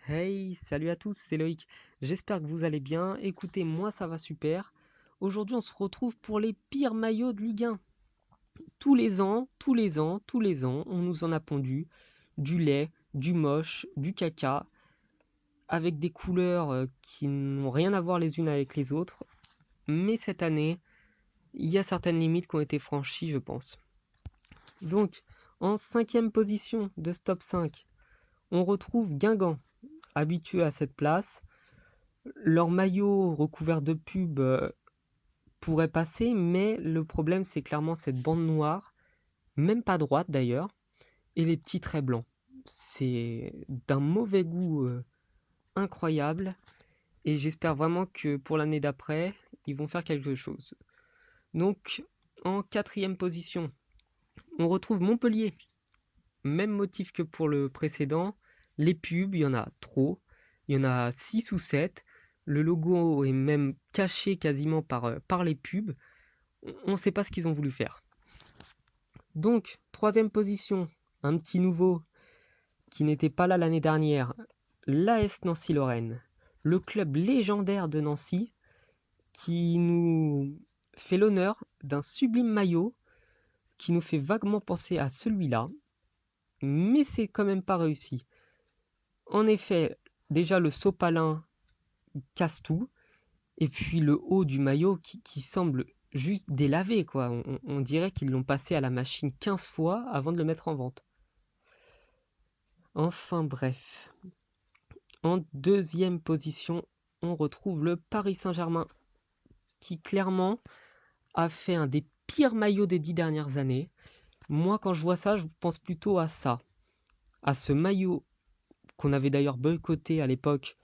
Hey, salut à tous, c'est Loïc. J'espère que vous allez bien. Écoutez, moi ça va super. Aujourd'hui, on se retrouve pour les pires maillots de Ligue 1. Tous les ans, on nous en a pondu du lait, du moche, du caca, avec des couleurs qui n'ont rien à voir les unes avec les autres. Mais cette année, il y a certaines limites qui ont été franchies, je pense. Donc, en cinquième position de ce top 5, on retrouve Guingamp, habitué à cette place. Leur maillot recouvert de pub pourrait passer, mais le problème c'est clairement cette bande noire, même pas droite d'ailleurs, et les petits traits blancs. C'est d'un mauvais goût incroyable, et j'espère vraiment que pour l'année d'après, ils vont faire quelque chose. Donc, en quatrième position, on retrouve Montpellier. Même motif que pour le précédent, les pubs, il y en a trop, il y en a 6 ou 7. Le logo est même caché quasiment par les pubs. On ne sait pas ce qu'ils ont voulu faire. Donc, troisième position, un petit nouveau qui n'était pas là l'année dernière, l'AS Nancy-Lorraine, le club légendaire de Nancy qui nous fait l'honneur d'un sublime maillot qui nous fait vaguement penser à celui-là, mais c'est quand même pas réussi. En effet, déjà le sopalin casse tout, et puis le haut du maillot qui semble juste délavé, quoi. On dirait qu'ils l'ont passé à la machine 15 fois avant de le mettre en vente. Enfin bref. En deuxième position, on retrouve le Paris Saint-Germain, qui clairement a fait un des pires maillots des 10 dernières années. Moi, quand je vois ça, je pense plutôt à ça. À ce maillot qu'on avait d'ailleurs boycotté à l'époque,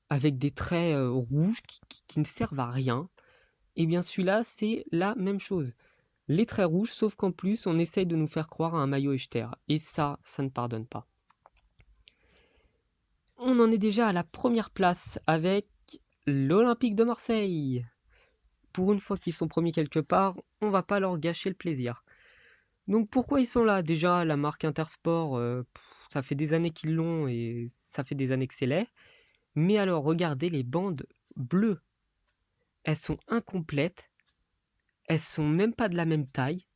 avec des traits rouges qui ne servent à rien. Et bien celui-là, c'est la même chose. Les traits rouges, sauf qu'en plus, on essaye de nous faire croire à un maillot Echter. Et ça ne pardonne pas. On en est déjà à la première place avec l'Olympique de Marseille. Pour une fois qu'ils sont premiers quelque part, on va pas leur gâcher le plaisir. Donc pourquoi ils sont là? Déjà, la marque Intersport, ça fait des années qu'ils l'ont et ça fait des années que c'est laid. Mais alors, regardez les bandes bleues. Elles sont incomplètes, elles sont même pas de la même taille.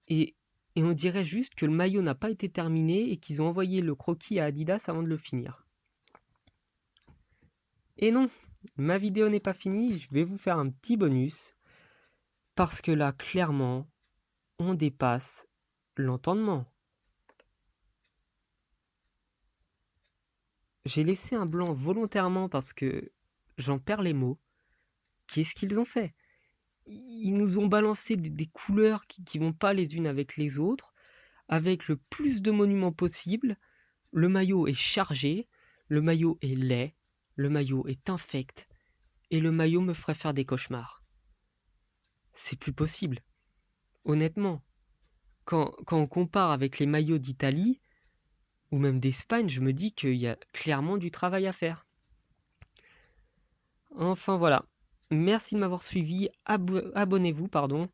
Et, et on dirait juste que le maillot n'a pas été terminé et qu'ils ont envoyé le croquis à Adidas avant de le finir. Et non, ma vidéo n'est pas finie, je vais vous faire un petit bonus. Parce que là, clairement, on dépasse l'entendement. J'ai laissé un blanc volontairement parce que j'en perds les mots. Qu'est-ce qu'ils ont fait? Ils nous ont balancé des couleurs qui vont pas les unes avec les autres, avec le plus de monuments possible. Le maillot est chargé, le maillot est laid, le maillot est infect, et le maillot me ferait faire des cauchemars. C'est plus possible. Honnêtement, quand on compare avec les maillots d'Italie, ou même d'Espagne, je me dis qu'il y a clairement du travail à faire. Enfin voilà. Merci de m'avoir suivi. Abonnez-vous, pardon.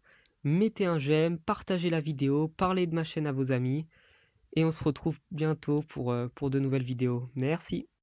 Mettez un j'aime, partagez la vidéo, parlez de ma chaîne à vos amis. Et on se retrouve bientôt pour de nouvelles vidéos. Merci.